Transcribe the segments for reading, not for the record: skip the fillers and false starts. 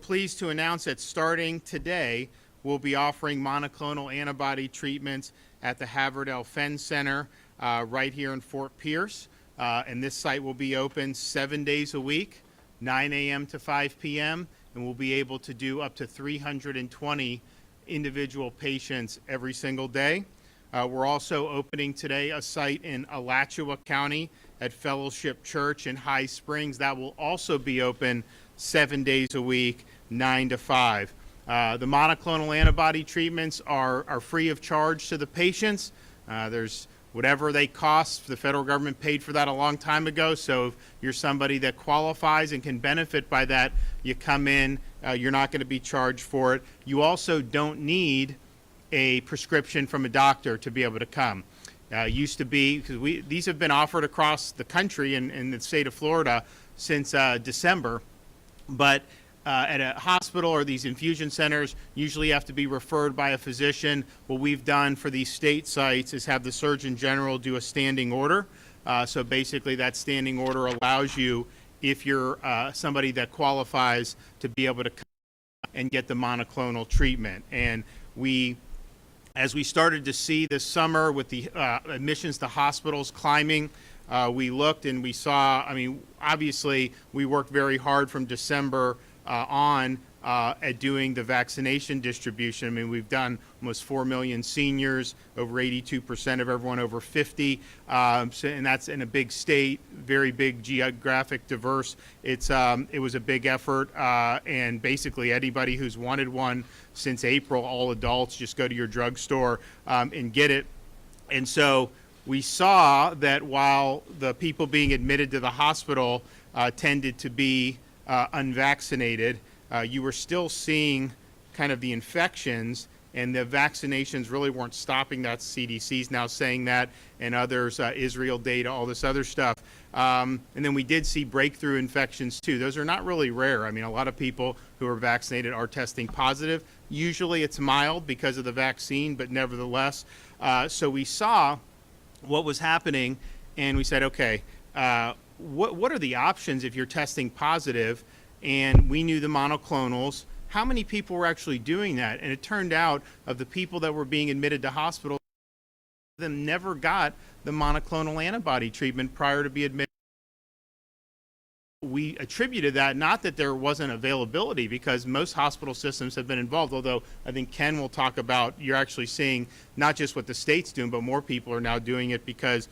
pleased to announce that starting today, we'll be offering monoclonal antibody treatments at the Haverdell Fenn Center right here in Fort Pierce. And this site will be open 7 days a week, 9 a.m. to 5 p.m., and we'll be able to do up to 320 individual patients every single day. We're also opening today a site in Alachua County at Fellowship Church in High Springs. That will also be open 7 days a week, 9 to 5. The monoclonal antibody treatments are free of charge to the patients. There's whatever they cost. The federal government paid for that a long time ago. So if you're somebody that qualifies and can benefit by that, you come in, you're not going to be charged for it. You also don't need a prescription from a doctor to be able to come. Used to be, because these have been offered across the country in the state of Florida since December, but at a hospital or these infusion centers, usually have to be referred by a physician. What we've done for these state sites is have the Surgeon General do a standing order. So basically that standing order allows you, if you're somebody that qualifies, to be able to come and get the monoclonal treatment. And as we started to see this summer with the admissions to hospitals climbing, we looked and we saw, obviously we worked very hard from December on at doing the vaccination distribution. We've done almost 4 million seniors, over 82% of everyone over 50, and that's in a big state, very big geographic diverse. It was a big effort, and basically anybody who's wanted one since April, all adults, just go to your drugstore and get it. And so we saw that while the people being admitted to the hospital tended to be unvaccinated, you were still seeing kind of the infections, and the vaccinations really weren't stopping that. CDC's now saying that, and others, Israel data, all this other stuff. And then we did see breakthrough infections too. Those are not really rare. A lot of people who are vaccinated are testing positive. Usually it's mild because of the vaccine, but nevertheless. So we saw what was happening, and we said, okay, what are the options if you're testing positive? And we knew the monoclonals. How many people were actually doing that? And it turned out, of the people that were being admitted to hospital, them never got the monoclonal antibody treatment prior to be admitted. We attributed that, not that there wasn't availability, because most hospital systems have been involved, although I think Ken will talk about, you're actually seeing not just what the state's doing, but more people are now doing it because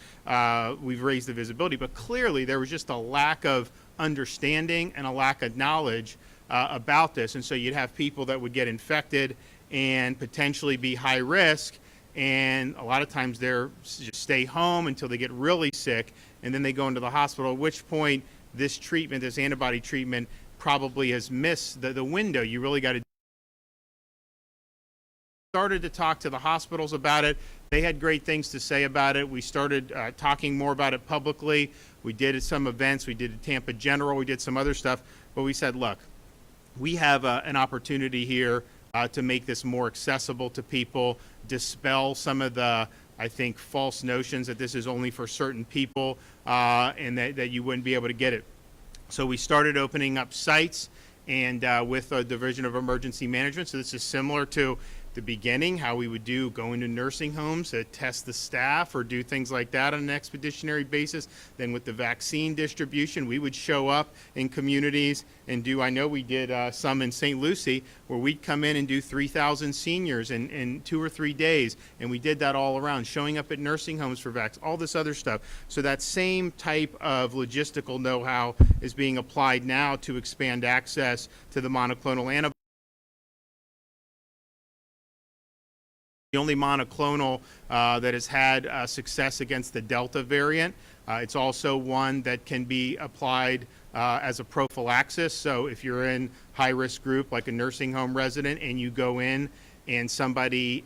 we've raised the visibility. But clearly there was just a lack of understanding and a lack of knowledge about this. And so you'd have people that would get infected and potentially be high risk, and a lot of times they're just stay home until they get really sick, and then they go into the hospital, at which point this treatment, this antibody treatment, probably has missed the window. You really got to started to talk to the hospitals about it. They had great things to say about it. We started talking more about it publicly. We did some events. We did Tampa General. We did some other stuff. But we said, look, we have an opportunity here to make this more accessible to people, dispel some of the, I think, false notions that this is only for certain people and that you wouldn't be able to get it. So we started opening up sites, and with a Division of Emergency Management. So this is similar to the beginning, how we would go into nursing homes to test the staff or do things like that on an expeditionary basis. Then with the vaccine distribution, we would show up in communities and I know we did some in St. Lucie, where we'd come in and do 3,000 seniors in 2 or 3 days. And we did that all around, showing up at nursing homes for all this other stuff. So that same type of logistical know-how is being applied now to expand access to the monoclonal antibody. The only monoclonal that has had success against the Delta variant. It's also one that can be applied as a prophylaxis. So if you're in high-risk group, like a nursing home resident, and you go in and somebody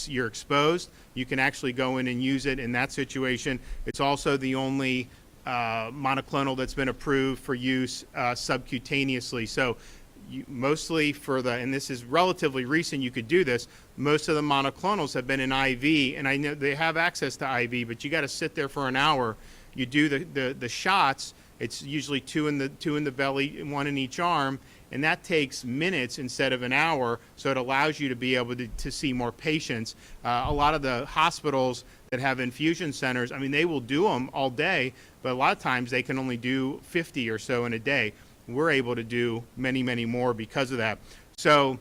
you're exposed, you can actually go in and use it in that situation. It's also the only monoclonal that's been approved for use subcutaneously. So mostly and this is relatively recent, you could do this, most of the monoclonals have been in IV, and I know they have access to IV, but you got to sit there for an hour. You do the shots, it's usually two in the belly, one in each arm, and that takes minutes instead of an hour, so it allows you to be able to see more patients. A lot of the hospitals that have infusion centers, I mean, they will do them all day, but a lot of times they can only do 50 or so in a day. We're able to do many, many more because of that. So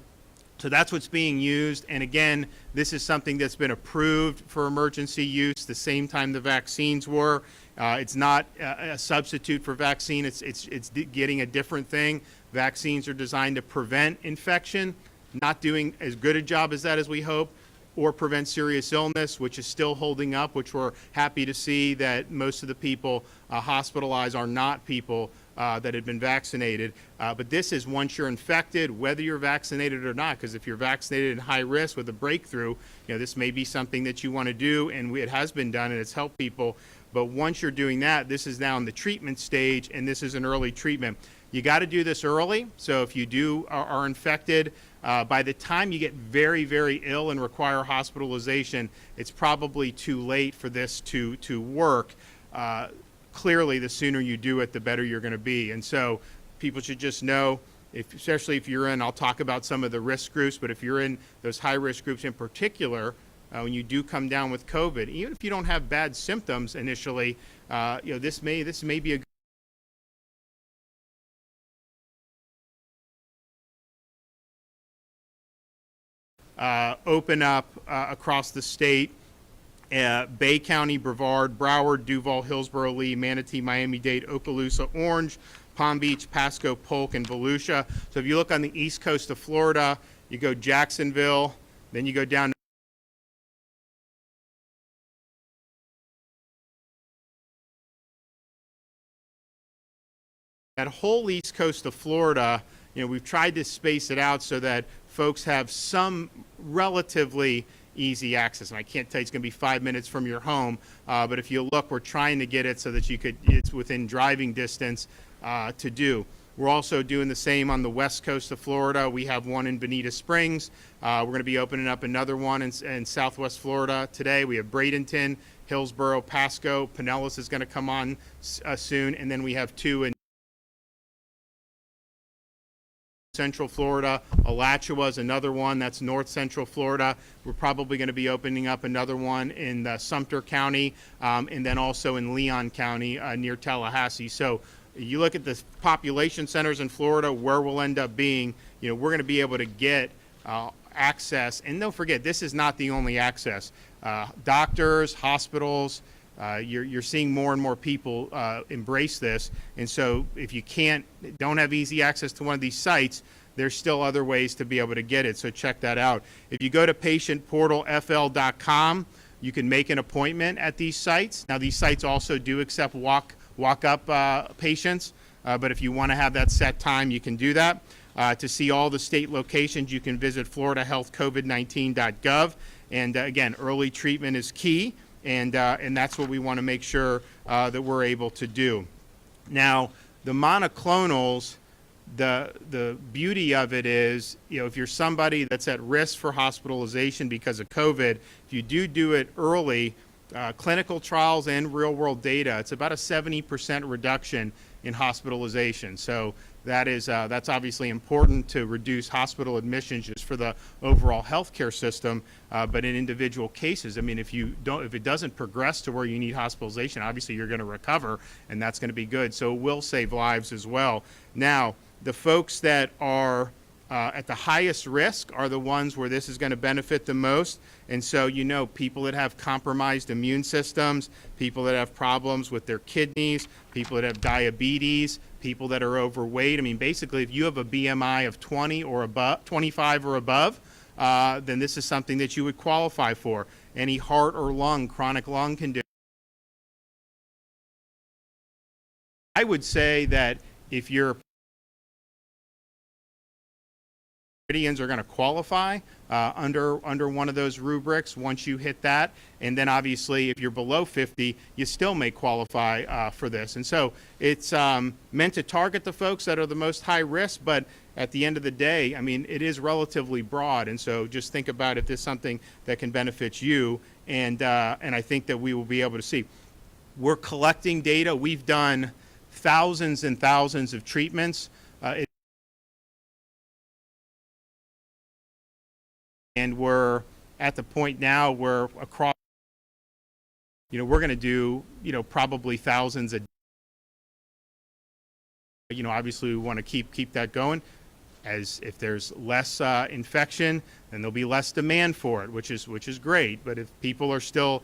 that's what's being used. And again, this is something that's been approved for emergency use the same time the vaccines were. It's not a substitute for vaccine. It's getting a different thing. Vaccines are designed to prevent infection, not doing as good a job as that as we hope, or prevent serious illness, which is still holding up, which we're happy to see that most of the people hospitalized are not people that had been vaccinated. But this is once you're infected, whether you're vaccinated or not, because if you're vaccinated in high risk with a breakthrough, this may be something that you want to do, and it has been done and it's helped people. But once you're doing that, this is now in the treatment stage, and this is an early treatment. You got to do this early. So if you are infected, by the time you get very, very ill and require hospitalization, it's probably too late for this to work. Clearly, the sooner you do it, the better you're going to be. And so people should just know, especially if you're in, I'll talk about some of the risk groups, but if you're in those high-risk groups in particular, when you do come down with COVID, even if you don't have bad symptoms initially, this may be open up across the state. Bay County, Brevard, Broward, Duval, Hillsborough, Lee, Manatee, Miami-Dade, Okaloosa, Orange, Palm Beach, Pasco, Polk, and Volusia. So if you look on the east coast of Florida, you go Jacksonville, then you go down that whole east coast of Florida. We've tried to space it out so that folks have some relatively easy access. And I can't tell you it's going to be 5 minutes from your home, but if you look, we're trying to get it so that it's within driving distance to do. We're also doing the same on the west coast of Florida. We have one in Bonita Springs. We're going to be opening up another one in southwest Florida today. We have Bradenton, Hillsborough, Pasco. Pinellas is going to come on soon, and then we have two in Central Florida. Alachua is another one. That's North Central Florida. We're probably going to be opening up another one in Sumter County, and then also in Leon County near Tallahassee. So you look at the population centers in Florida, where we'll end up being, we're going to be able to get access. And don't forget, this is not the only access. Doctors, hospitals, you're seeing more and more people embrace this. And so if you don't have easy access to one of these sites, there's still other ways to be able to get it. So check that out. If you go to patientportalfl.com, you can make an appointment at these sites. Now, these sites also do accept walk-up patients, but if you want to have that set time, you can do that. To see all the state locations, you can visit floridahealthcovid19.gov. And again, early treatment is key. And that's what we want to make sure that we're able to do. Now, the monoclonals, the beauty of it is, if you're somebody that's at risk for hospitalization because of COVID, if you do it early, clinical trials and real-world data, it's about a 70% reduction in hospitalization. So that's obviously important to reduce hospital admissions just for the overall healthcare system. But in individual cases, I mean, if it doesn't progress to where you need hospitalization, obviously you're going to recover, and that's going to be good. So it will save lives as well. Now, the folks that are at the highest risk are the ones where this is going to benefit the most. And so, people that have compromised immune systems, people that have problems with their kidneys, people that have diabetes, people that are overweight. I mean, basically, if you have a BMI of 20 or above, 25 or above, then this is something that you would qualify for. Any heart or chronic lung condition. I would say that if you're Floridians are going to qualify under one of those rubrics once you hit that. And then obviously if you're below 50, you still may qualify for this. And so it's meant to target the folks that are the most high risk, but at the end of the day, I mean, it is relatively broad. And so just think about if there's something that can benefit you. And I think that we will be able to see. We're collecting data. We've done thousands and thousands of treatments. and we're at the point now where across, we're going to do, probably thousands of, obviously we want to keep that going. As if there's less infection, then there'll be less demand for it, which is great. But if people are still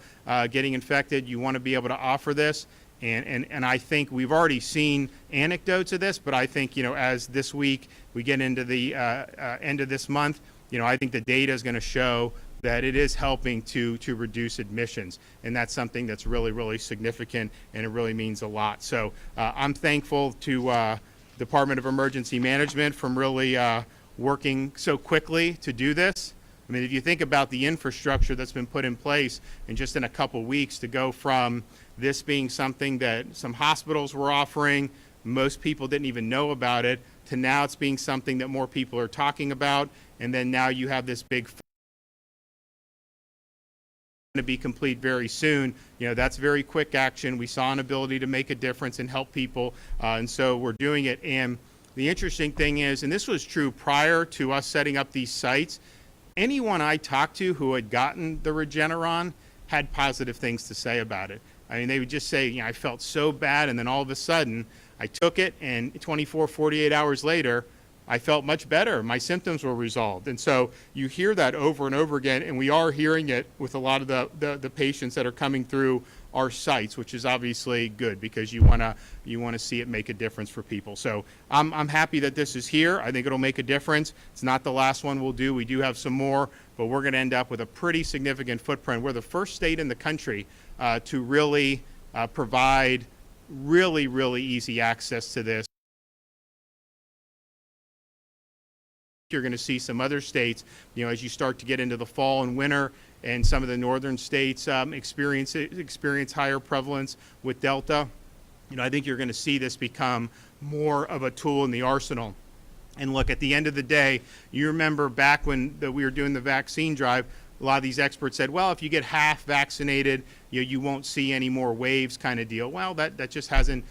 getting infected, you want to be able to offer this. And I think we've already seen anecdotes of this, but I think, as this week we get into the end of this month, I think the data is going to show that it is helping to reduce admissions. And that's something that's really, really significant, and it really means a lot. So I'm thankful to Department of Emergency Management from really working so quickly to do this. I mean, if you think about the infrastructure that's been put in place in just in a couple weeks to go from this being something that some hospitals were offering, most people didn't even know about it, to now it's being something that more people are talking about, and then now you have this big to be complete very soon. That's very quick action. We saw an ability to make a difference and help people, and so we're doing it. And the interesting thing is, and this was true prior to us setting up these sites, anyone I talked to who had gotten the Regeneron had positive things to say about it. I mean, they would just say, I felt so bad, and then all of a sudden I took it, and 24, 48 hours later, I felt much better. My symptoms were resolved. And so you hear that over and over again, and we are hearing it with a lot of the patients that are coming through our sites, which is obviously good because you want to see it make a difference for people. So I'm happy that this is here. I think it'll make a difference. It's not the last one we'll do. We do have some more, but we're going to end up with a pretty significant footprint. We're the first state in the country to really provide really, really easy access to this. You're going to see some other states, as you start to get into the fall and winter, and some of the northern states experience higher prevalence with Delta. I think you're going to see this become more of a tool in the arsenal. And look, at the end of the day, you remember back when we were doing the vaccine drive, a lot of these experts said, well, if you get half vaccinated, you won't see any more waves kind of deal. Well, that just hasn't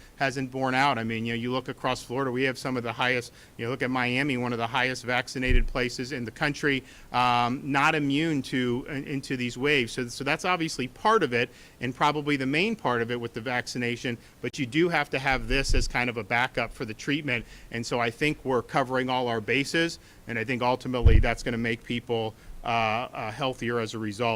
borne out. I mean, you look across Florida, we have some of the highest, look at Miami, one of the highest vaccinated places in the country, not immune into these waves. So that's obviously part of it, and probably the main part of it with the vaccination, but you do have to have this as kind of a backup for the treatment. And so I think we're covering all our bases, and I think ultimately that's going to make people healthier as a result.